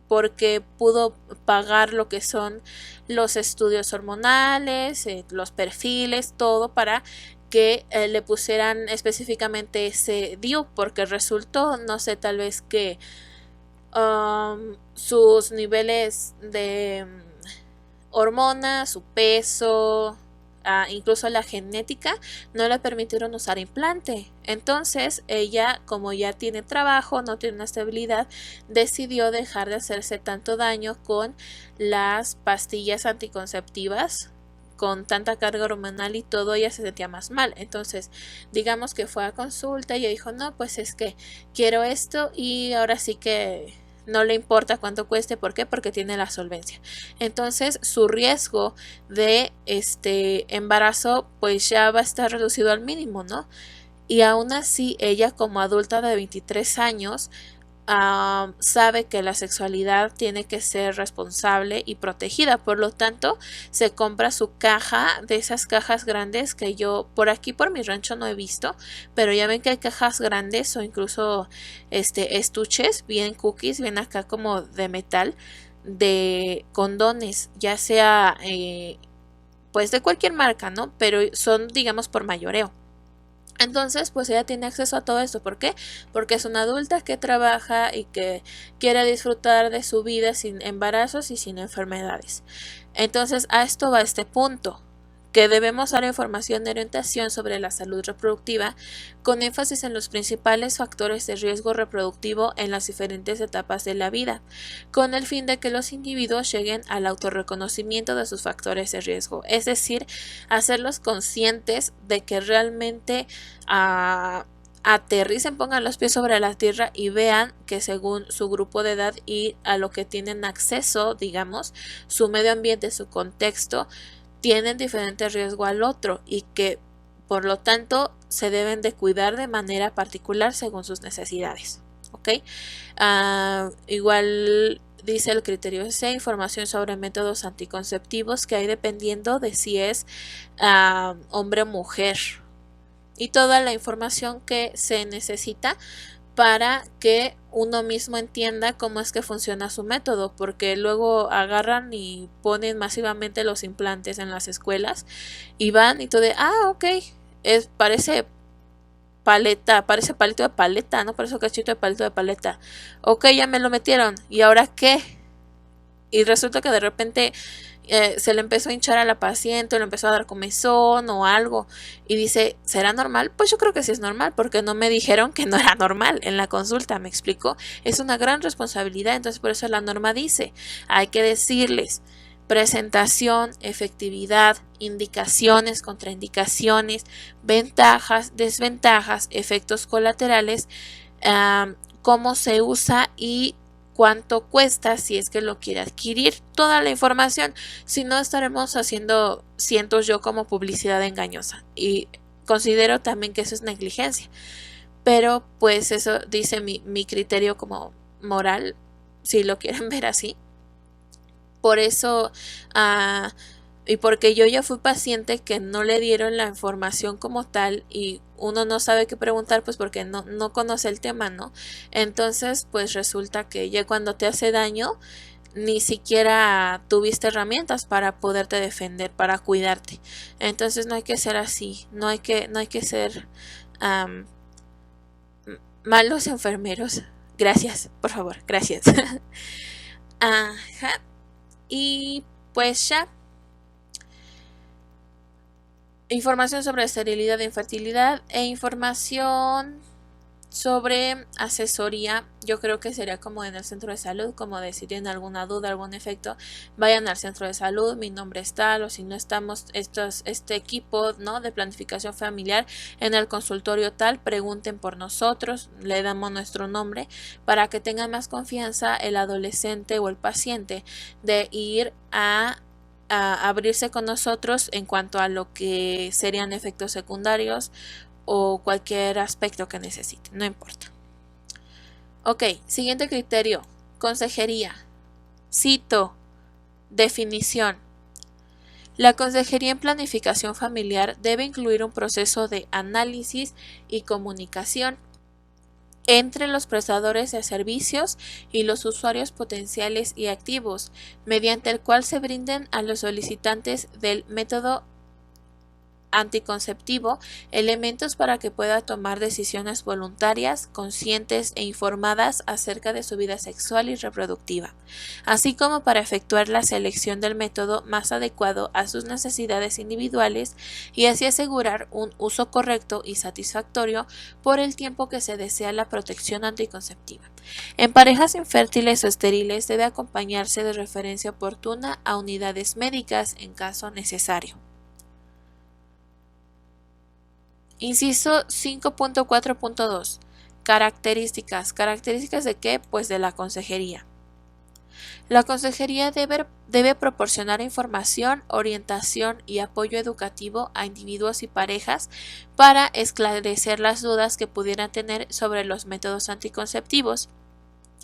Porque pudo pagar lo que son los estudios hormonales, los perfiles, todo para que le pusieran específicamente ese DIU, porque resultó, no sé, tal vez que sus niveles de hormonas, su peso, incluso la genética no le permitieron usar implante. Entonces ella, como ya tiene trabajo, no tiene una estabilidad, decidió dejar de hacerse tanto daño con las pastillas anticonceptivas. Con tanta carga hormonal y todo, ella se sentía más mal. Entonces, digamos que fue a consulta y ella dijo, no, pues es que quiero esto y ahora sí que no le importa cuánto cueste. ¿Por qué? Porque tiene la solvencia. Entonces, su riesgo de embarazo pues ya va a estar reducido al mínimo, ¿no? Y aún así, ella como adulta de 23 años, sabe que la sexualidad tiene que ser responsable y protegida. Por lo tanto, se compra su caja, de esas cajas grandes que yo por aquí por mi rancho no he visto, pero ya ven que hay cajas grandes o incluso estuches, bien cookies, bien acá como de metal, de condones, ya sea pues de cualquier marca, ¿no? Pero son, digamos, por mayoreo. Entonces, pues ella tiene acceso a todo esto. ¿Por qué? Porque es una adulta que trabaja y que quiere disfrutar de su vida sin embarazos y sin enfermedades. Entonces, a esto va este punto, que debemos dar información de orientación sobre la salud reproductiva con énfasis en los principales factores de riesgo reproductivo en las diferentes etapas de la vida, con el fin de que los individuos lleguen al autorreconocimiento de sus factores de riesgo, es decir, hacerlos conscientes de que realmente aterricen, pongan los pies sobre la tierra y vean que según su grupo de edad y a lo que tienen acceso, digamos, su medio ambiente, su contexto, tienen diferente riesgo al otro y que por lo tanto se deben de cuidar de manera particular según sus necesidades. ¿Ok? Igual dice el criterio C, información sobre métodos anticonceptivos que hay dependiendo de si es hombre o mujer y toda la información que se necesita para que uno mismo entienda cómo es que funciona su método, porque luego agarran y ponen masivamente los implantes en las escuelas y van y todo de, ok, parece paleta, parece palito de paleta, ¿no? Parece cachito de palito de paleta. Ok, ya me lo metieron, ¿y ahora qué? Y resulta que de repente se le empezó a hinchar a la paciente, o le empezó a dar comezón o algo, y dice, ¿será normal? Pues yo creo que sí es normal, porque no me dijeron que no era normal en la consulta, ¿me explico? Es una gran responsabilidad, entonces por eso la norma dice, hay que decirles presentación, efectividad, indicaciones, contraindicaciones, ventajas, desventajas, efectos colaterales, cómo se usa y cuánto cuesta si es que lo quiere adquirir, toda la información, si no estaremos haciendo, siento yo, como publicidad engañosa y considero también que eso es negligencia, pero pues eso dice mi criterio como moral, si lo quieren ver así. Por eso y porque yo ya fui paciente que no le dieron la información como tal y uno no sabe qué preguntar pues porque no conoce el tema, ¿no? Entonces pues resulta que ya cuando te hace daño ni siquiera tuviste herramientas para poderte defender, para cuidarte. Entonces no hay que ser así, no hay que ser malos enfermeros. Gracias, por favor, gracias. Ajá. Y pues ya. Información sobre esterilidad e infertilidad e información sobre asesoría. Yo creo que sería como en el centro de salud, como de si tienen alguna duda, algún efecto, vayan al centro de salud, mi nombre es tal, o si no estamos este equipo, ¿no?, de planificación familiar en el consultorio tal, pregunten por nosotros, le damos nuestro nombre para que tengan más confianza el adolescente o el paciente de ir a abrirse con nosotros en cuanto a lo que serían efectos secundarios o cualquier aspecto que necesiten, no importa. Ok, siguiente criterio, consejería. Cito, definición. La consejería en planificación familiar debe incluir un proceso de análisis y comunicación entre los prestadores de servicios y los usuarios potenciales y activos, mediante el cual se brinden a los solicitantes del método anticonceptivo elementos para que pueda tomar decisiones voluntarias, conscientes e informadas acerca de su vida sexual y reproductiva, así como para efectuar la selección del método más adecuado a sus necesidades individuales y así asegurar un uso correcto y satisfactorio por el tiempo que se desea la protección anticonceptiva. En parejas infértiles o estériles debe acompañarse de referencia oportuna a unidades médicas en caso necesario. Inciso 5.4.2. Características. ¿Características de qué? Pues de la consejería. La consejería debe proporcionar información, orientación y apoyo educativo a individuos y parejas para esclarecer las dudas que pudieran tener sobre los métodos anticonceptivos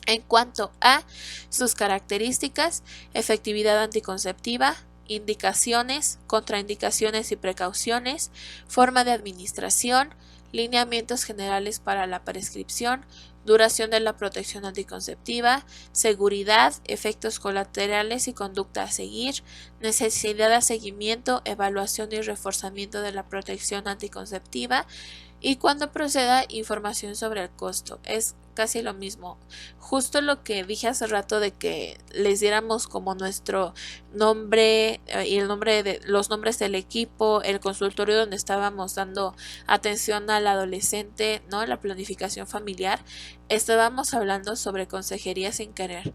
en cuanto a sus características, efectividad anticonceptiva, indicaciones, contraindicaciones y precauciones, forma de administración, lineamientos generales para la prescripción, duración de la protección anticonceptiva, seguridad, efectos colaterales y conducta a seguir, necesidad de seguimiento, evaluación y reforzamiento de la protección anticonceptiva y cuando proceda información sobre el costo. Es casi lo mismo. Justo lo que dije hace rato de que les diéramos como nuestro nombre y el nombre de los nombres del equipo, el consultorio donde estábamos dando atención al adolescente, ¿no? La planificación familiar. Estábamos hablando sobre consejería sin querer.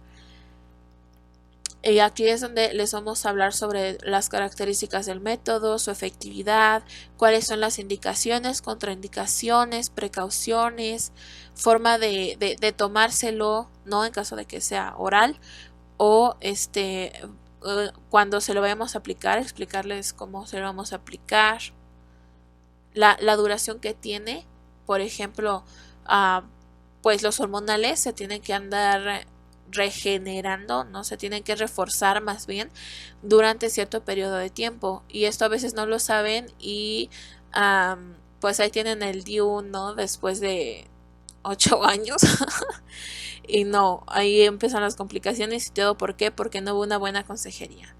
Y aquí es donde les vamos a hablar sobre las características del método, su efectividad, cuáles son las indicaciones, contraindicaciones, precauciones, forma de tomárselo, ¿no? En caso de que sea oral o cuando se lo vayamos a aplicar, explicarles cómo se lo vamos a aplicar, la duración que tiene, por ejemplo, pues los hormonales se tienen que andar regenerando, no se tienen que reforzar más bien durante cierto periodo de tiempo y esto a veces no lo saben y pues ahí tienen el DIU, ¿no? Después de 8 años y no, ahí empiezan las complicaciones y todo. ¿Por qué? Porque no hubo una buena consejería.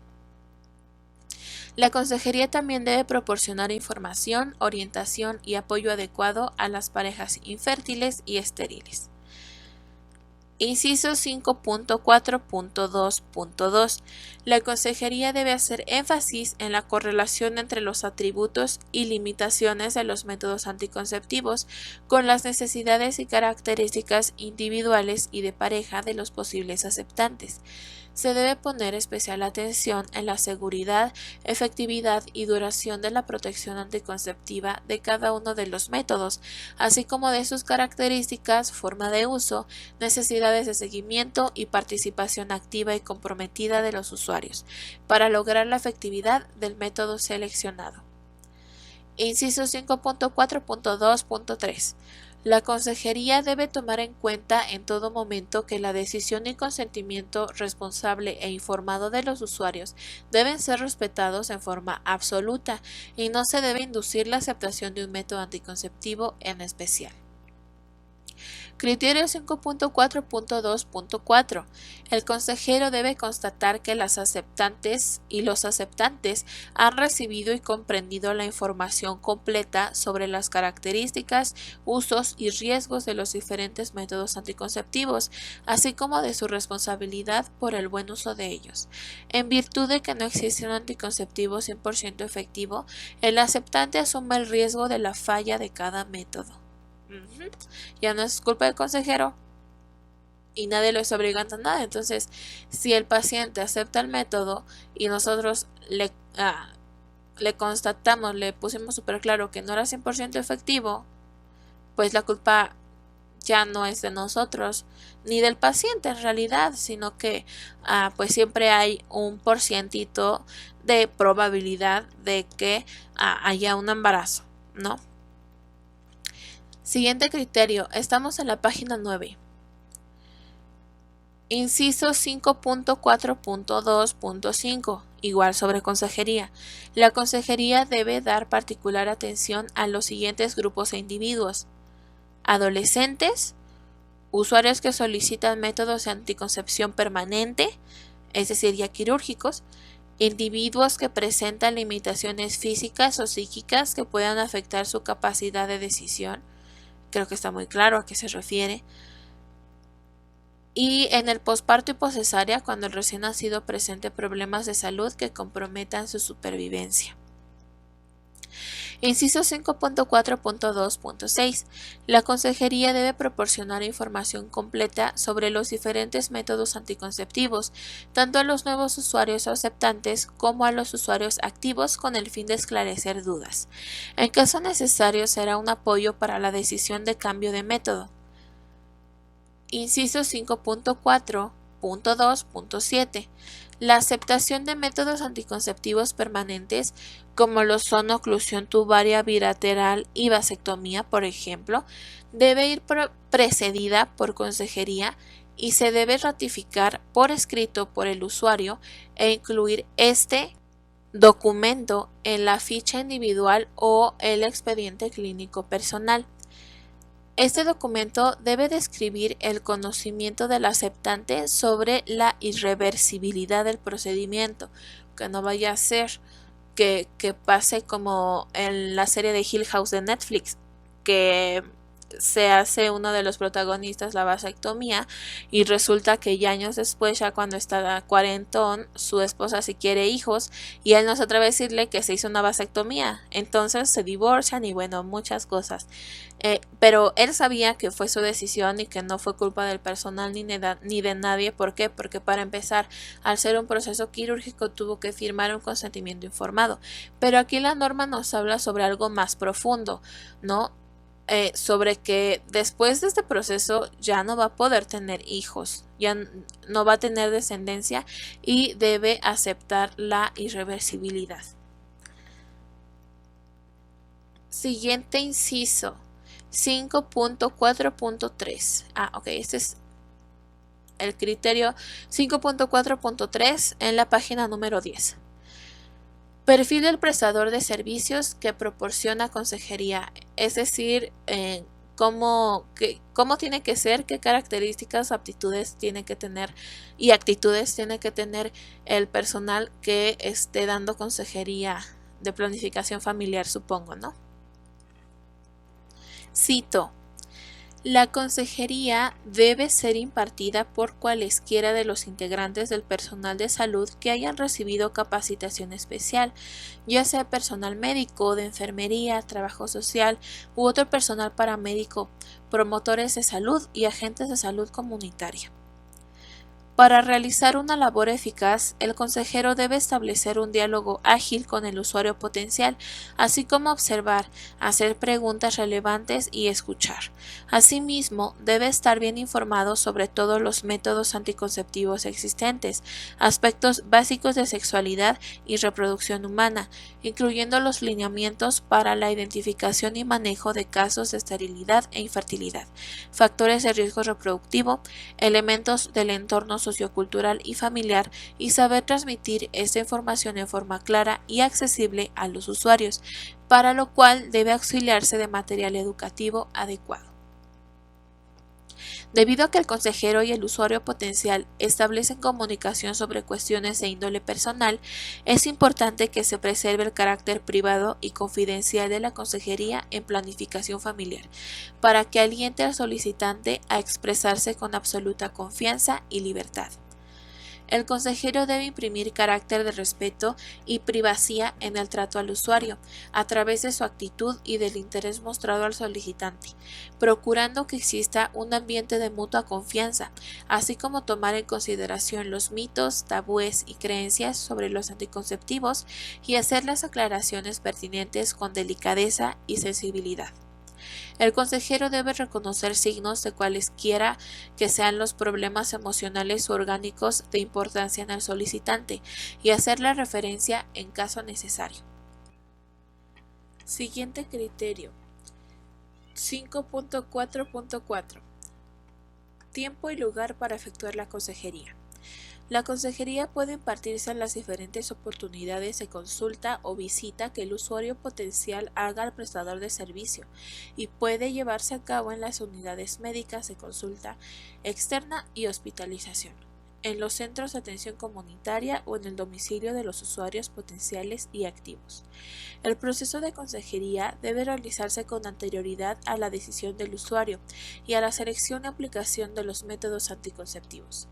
La consejería también debe proporcionar información, orientación y apoyo adecuado a las parejas infértiles y estériles. Inciso 5.4.2.2. La consejería debe hacer énfasis en la correlación entre los atributos y limitaciones de los métodos anticonceptivos con las necesidades y características individuales y de pareja de los posibles aceptantes. Se debe poner especial atención en la seguridad, efectividad y duración de la protección anticonceptiva de cada uno de los métodos, así como de sus características, forma de uso, necesidades de seguimiento y participación activa y comprometida de los usuarios, para lograr la efectividad del método seleccionado. Inciso 5.4.2.3. La consejería debe tomar en cuenta en todo momento que la decisión y consentimiento responsable e informado de los usuarios deben ser respetados en forma absoluta y no se debe inducir la aceptación de un método anticonceptivo en especial. Criterio 5.4.2.4. El consejero debe constatar que las aceptantes y los aceptantes han recibido y comprendido la información completa sobre las características, usos y riesgos de los diferentes métodos anticonceptivos, así como de su responsabilidad por el buen uso de ellos. En virtud de que no existe un anticonceptivo 100% efectivo, el aceptante asume el riesgo de la falla de cada método. Ya no es culpa del consejero y nadie lo está obligando a nada. Entonces, si el paciente acepta el método y nosotros le constatamos, le pusimos súper claro que no era 100% efectivo, pues la culpa ya no es de nosotros ni del paciente en realidad, sino que pues siempre hay un porcientito de probabilidad de que haya un embarazo, ¿no? Siguiente criterio, estamos en la página 9. Inciso 5.4.2.5, igual sobre consejería. La consejería debe dar particular atención a los siguientes grupos e individuos: adolescentes, usuarios que solicitan métodos de anticoncepción permanente, es decir, ya quirúrgicos, individuos que presentan limitaciones físicas o psíquicas que puedan afectar su capacidad de decisión. Creo que está muy claro a qué se refiere. Y en el posparto y poscesárea, cuando el recién nacido presente problemas de salud que comprometan su supervivencia. Inciso 5.4.2.6. La consejería debe proporcionar información completa sobre los diferentes métodos anticonceptivos, tanto a los nuevos usuarios o aceptantes como a los usuarios activos, con el fin de esclarecer dudas. En caso necesario, será un apoyo para la decisión de cambio de método. Inciso 5.4.2.7. La aceptación de métodos anticonceptivos permanentes, como lo son oclusión tubaria bilateral y vasectomía, por ejemplo, debe ir precedida por consejería y se debe ratificar por escrito por el usuario e incluir este documento en la ficha individual o el expediente clínico personal. Este documento debe describir el conocimiento del aceptante sobre la irreversibilidad del procedimiento, que no vaya a ser que pase como en la serie de Hill House de Netflix, que se hace uno de los protagonistas la vasectomía y resulta que ya años después, ya cuando está cuarentón, su esposa sí quiere hijos y él no se atreve a decirle que se hizo una vasectomía. Entonces se divorcian y bueno, muchas cosas. Pero él sabía que fue su decisión y que no fue culpa del personal ni de nadie. ¿Por qué? Porque para empezar, al ser un proceso quirúrgico tuvo que firmar un consentimiento informado. Pero aquí la norma nos habla sobre algo más profundo, ¿no? Sobre que después de este proceso ya no va a poder tener hijos, ya no va a tener descendencia y debe aceptar la irreversibilidad. Siguiente inciso, 5.4.3. Ok, este es el criterio 5.4.3 en la página número 10. Perfil del prestador de servicios que proporciona consejería, es decir, cómo tiene que ser, qué características, aptitudes tiene que tener y actitudes tiene que tener el personal que esté dando consejería de planificación familiar, supongo, ¿no? Cito: la consejería debe ser impartida por cualesquiera de los integrantes del personal de salud que hayan recibido capacitación especial, ya sea personal médico, de enfermería, trabajo social u otro personal paramédico, promotores de salud y agentes de salud comunitaria. Para realizar una labor eficaz, el consejero debe establecer un diálogo ágil con el usuario potencial, así como observar, hacer preguntas relevantes y escuchar. Asimismo, debe estar bien informado sobre todos los métodos anticonceptivos existentes, aspectos básicos de sexualidad y reproducción humana, incluyendo los lineamientos para la identificación y manejo de casos de esterilidad e infertilidad, factores de riesgo reproductivo, elementos del entorno sociocultural y familiar, y saber transmitir esta información en forma clara y accesible a los usuarios, para lo cual debe auxiliarse de material educativo adecuado. Debido a que el consejero y el usuario potencial establecen comunicación sobre cuestiones de índole personal, es importante que se preserve el carácter privado y confidencial de la consejería en planificación familiar, para que aliente al solicitante a expresarse con absoluta confianza y libertad. El consejero debe imprimir carácter de respeto y privacidad en el trato al usuario, a través de su actitud y del interés mostrado al solicitante, procurando que exista un ambiente de mutua confianza, así como tomar en consideración los mitos, tabúes y creencias sobre los anticonceptivos y hacer las aclaraciones pertinentes con delicadeza y sensibilidad. El consejero debe reconocer signos de cualesquiera que sean los problemas emocionales o orgánicos de importancia en el solicitante y hacer la referencia en caso necesario. Siguiente criterio. 5.4.4. Tiempo y lugar para efectuar la consejería. La consejería puede impartirse en las diferentes oportunidades de consulta o visita que el usuario potencial haga al prestador de servicio y puede llevarse a cabo en las unidades médicas de consulta externa y hospitalización. en los centros de atención comunitaria o en el domicilio de los usuarios potenciales y activos. El proceso de consejería debe realizarse con anterioridad a la decisión del usuario y a la selección y aplicación de los métodos anticonceptivos.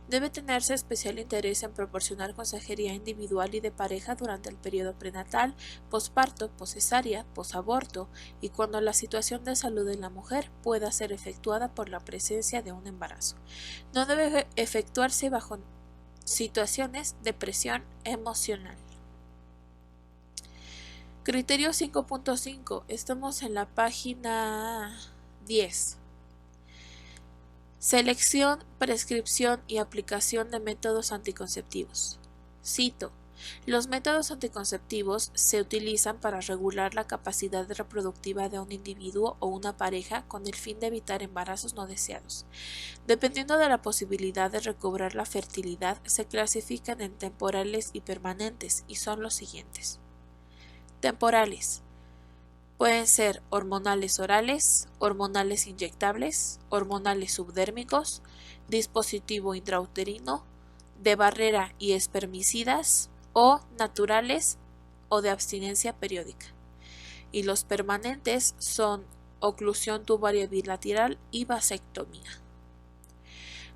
Debe tenerse especial interés en proporcionar consejería individual y de pareja durante el periodo prenatal, posparto, poscesárea, posaborto y cuando la situación de salud de la mujer pueda ser efectuada por la presencia de un embarazo. No debe efectuarse bajo situaciones de presión emocional. Criterio 5.5. Estamos en la página 10. Selección, prescripción y aplicación de métodos anticonceptivos. Cito: los métodos anticonceptivos se utilizan para regular la capacidad reproductiva de un individuo o una pareja con el fin de evitar embarazos no deseados. Dependiendo de la posibilidad de recobrar la fertilidad, se clasifican en temporales y permanentes y son los siguientes. Temporales. Pueden ser hormonales orales, hormonales inyectables, hormonales subdérmicos, dispositivo intrauterino, de barrera y espermicidas, o naturales o de abstinencia periódica. Y los permanentes son oclusión tubaria bilateral y vasectomía.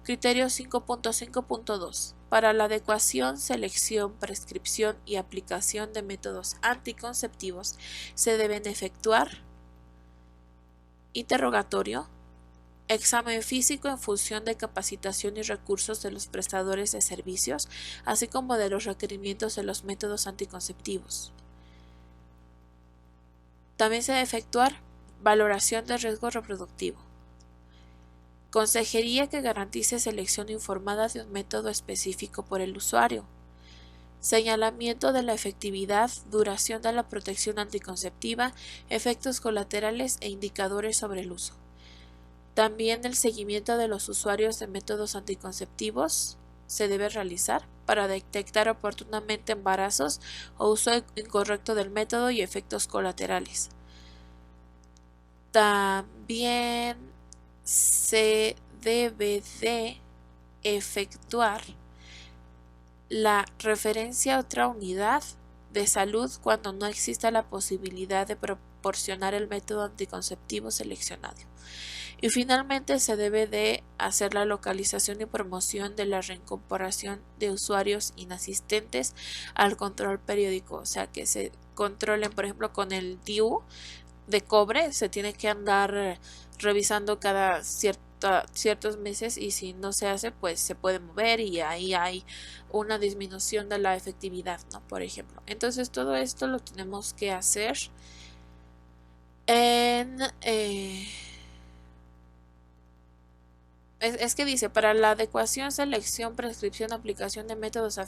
Criterio 5.5.2. Para la adecuación, selección, prescripción y aplicación de métodos anticonceptivos se deben efectuar interrogatorio, examen físico en función de capacitación y recursos de los prestadores de servicios, así como de los requerimientos de los métodos anticonceptivos. También se debe efectuar valoración de riesgo reproductivo. Consejería que garantice selección informada de un método específico por el usuario. Señalamiento de la efectividad, duración de la protección anticonceptiva, efectos colaterales e indicadores sobre el uso. También el seguimiento de los usuarios de métodos anticonceptivos se debe realizar para detectar oportunamente embarazos o uso incorrecto del método y efectos colaterales. También se debe de efectuar la referencia a otra unidad de salud cuando no exista la posibilidad de proporcionar el método anticonceptivo seleccionado. Y finalmente se debe de hacer la localización y promoción de la reincorporación de usuarios inasistentes al control periódico, o sea que se controlen, por ejemplo, con el DIU de cobre, se tiene que andar revisando cada ciertos meses y si no se hace, pues se puede mover y ahí hay una disminución de la efectividad, ¿no? Por ejemplo. Entonces todo esto lo tenemos que hacer en... Es que dice, para la adecuación, selección, prescripción, aplicación de métodos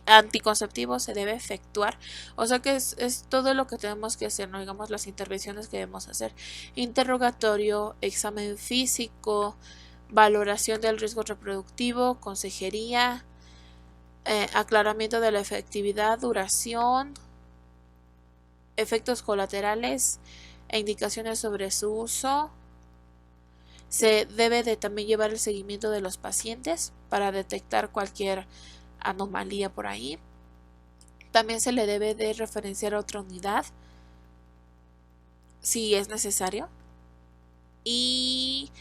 anticonceptivos se debe efectuar. O sea que es todo lo que tenemos que hacer, ¿no? Digamos, las intervenciones que debemos hacer. Interrogatorio, examen físico, valoración del riesgo reproductivo, consejería, aclaramiento de la efectividad, duración, efectos colaterales e indicaciones sobre su uso. Se debe de también llevar el seguimiento de los pacientes para detectar cualquier anomalía por ahí. También se le debe de referenciar a otra unidad si es necesario. Y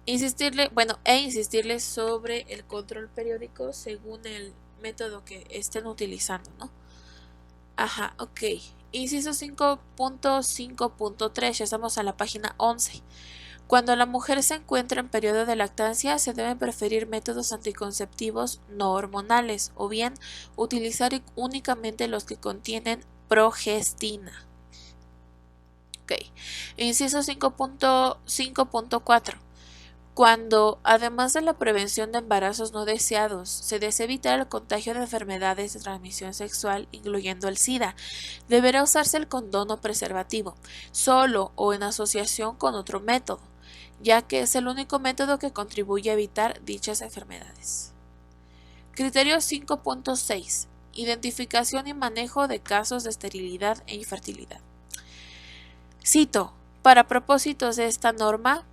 insistirle sobre el control periódico según el método que estén utilizando, ¿no? Ajá, ok. Inciso 5.5.3, ya estamos a la página 11. Cuando la mujer se encuentra en periodo de lactancia, se deben preferir métodos anticonceptivos no hormonales o bien utilizar únicamente los que contienen progestina. Ok. Inciso 5.5.4. Cuando, además de la prevención de embarazos no deseados, se desea evitar el contagio de enfermedades de transmisión sexual, incluyendo el SIDA, deberá usarse el condón o preservativo, solo o en asociación con otro método, ya que es el único método que contribuye a evitar dichas enfermedades. Criterio 5.6. Identificación y manejo de casos de esterilidad e infertilidad. Cito: para propósitos de esta norma,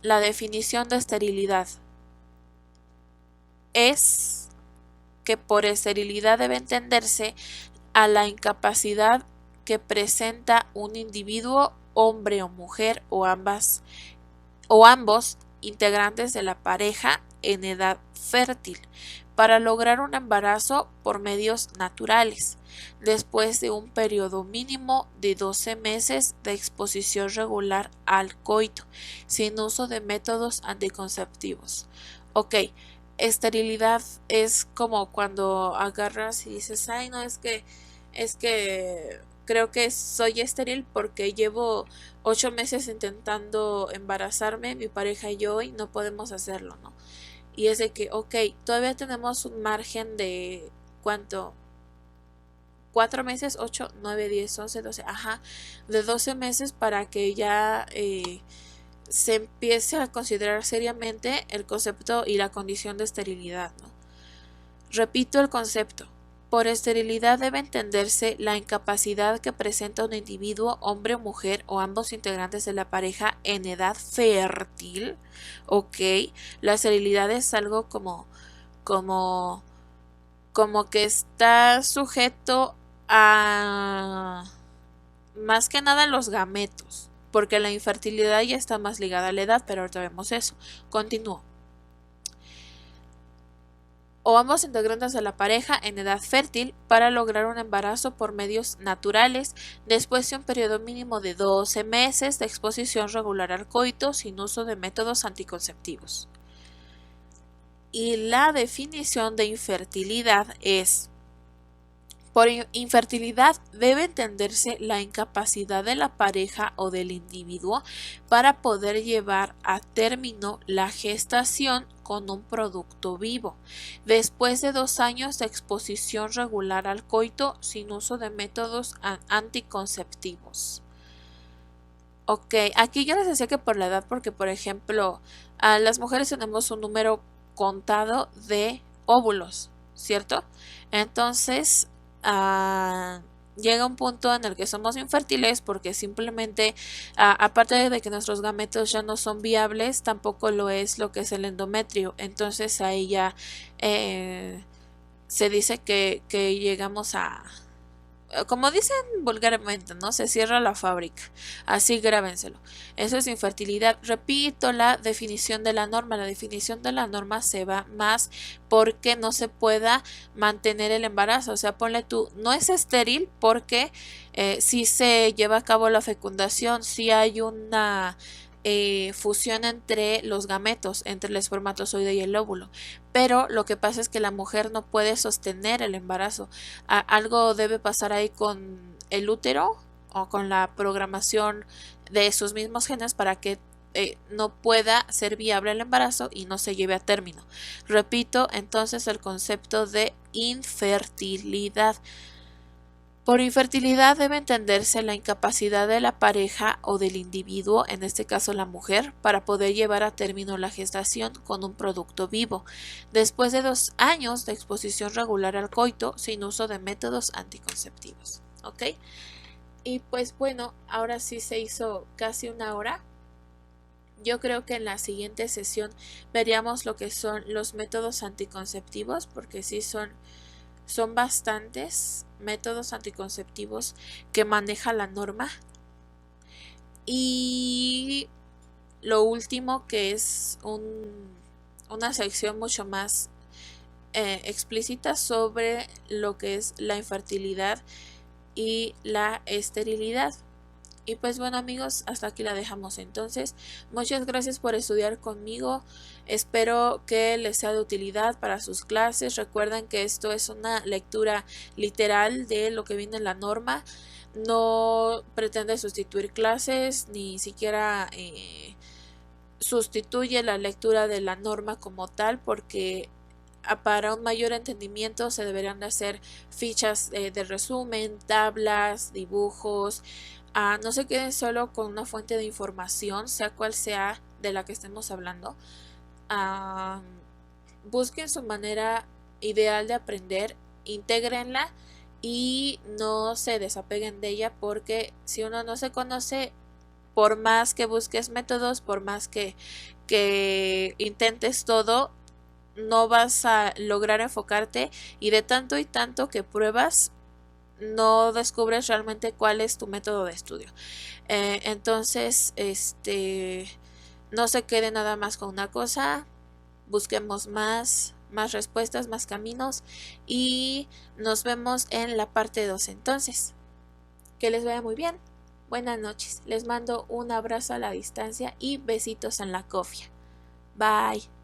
la definición de esterilidad. es que por esterilidad debe entenderse a la incapacidad que presenta un individuo, hombre o mujer, o ambos integrantes de la pareja en edad fértil, para lograr un embarazo por medios naturales, después de un periodo mínimo de 12 meses de exposición regular al coito, sin uso de métodos anticonceptivos. Ok, esterilidad es como cuando agarras y dices, ay, no, es que creo que soy estéril porque llevo 8 meses intentando embarazarme, mi pareja y yo, y no podemos hacerlo, ¿no? Y es de que, ok, todavía tenemos un margen de, ¿cuánto? 4 meses, 8, 9, 10, 11, 12, ajá, de 12 meses para que ya se empiece a considerar seriamente el concepto y la condición de esterilidad, ¿no? Repito el concepto. Por esterilidad debe entenderse la incapacidad que presenta un individuo, hombre o mujer, o ambos integrantes de la pareja en edad fértil. Ok, la esterilidad es algo como, como que está sujeto a más que nada los gametos, porque la infertilidad ya está más ligada a la edad, pero ahorita vemos eso. Continúo. O ambos integrantes de la pareja en edad fértil para lograr un embarazo por medios naturales después de un periodo mínimo de 12 meses de exposición regular al coito sin uso de métodos anticonceptivos. Y la definición de infertilidad es: por infertilidad debe entenderse la incapacidad de la pareja o del individuo para poder llevar a término la gestación con un producto vivo, después de 2 años de exposición regular al coito sin uso de métodos anticonceptivos. Ok, aquí yo les decía que por la edad, porque por ejemplo, las mujeres tenemos un número contado de óvulos, ¿cierto? Entonces, llega un punto en el que somos infértiles porque simplemente, aparte de que nuestros gametos ya no son viables, tampoco lo es lo que es el endometrio. Entonces ahí ya se dice que llegamos a, como dicen vulgarmente, ¿no? Se cierra la fábrica. Así grábenselo. Eso es infertilidad. Repito la definición de la norma. La definición de la norma se va más porque no se pueda mantener el embarazo. O sea, ponle tú, no es estéril porque si se lleva a cabo la fecundación, si hay una fusión entre los gametos, entre el espermatozoide y el óvulo. Pero lo que pasa es que la mujer no puede sostener el embarazo. Algo debe pasar ahí con el útero o con la programación de sus mismos genes para que no pueda ser viable el embarazo y no se lleve a término. Repito entonces el concepto de infertilidad. Por infertilidad debe entenderse la incapacidad de la pareja o del individuo, en este caso la mujer, para poder llevar a término la gestación con un producto vivo, después de 2 años de exposición regular al coito sin uso de métodos anticonceptivos. ¿Ok? Y pues bueno, ahora sí se hizo casi una hora. Yo creo que en la siguiente sesión veríamos lo que son los métodos anticonceptivos, porque sí son bastantes métodos anticonceptivos que maneja la norma. Y lo último, que es una sección mucho más explícita sobre lo que es la infertilidad y la esterilidad. Y pues bueno amigos, hasta aquí la dejamos entonces. Muchas gracias por estudiar conmigo. Espero que les sea de utilidad para sus clases. Recuerden que esto es una lectura literal de lo que viene en la norma. No pretende sustituir clases, ni siquiera sustituye la lectura de la norma como tal, porque para un mayor entendimiento se deberán de hacer fichas de resumen, tablas, dibujos. No se queden solo con una fuente de información, sea cual sea de la que estemos hablando. Busquen su manera ideal de aprender, intégrenla y no se desapeguen de ella, porque si uno no se conoce, por más que busques métodos, por más que intentes todo, no vas a lograr enfocarte y de tanto y tanto que pruebas, no descubres realmente cuál es tu método de estudio. Entonces, no se quede nada más con una cosa, busquemos más respuestas, más caminos y nos vemos en la parte 2 entonces. Que les vaya muy bien. Buenas noches. Les mando un abrazo a la distancia y besitos en la cofia. Bye.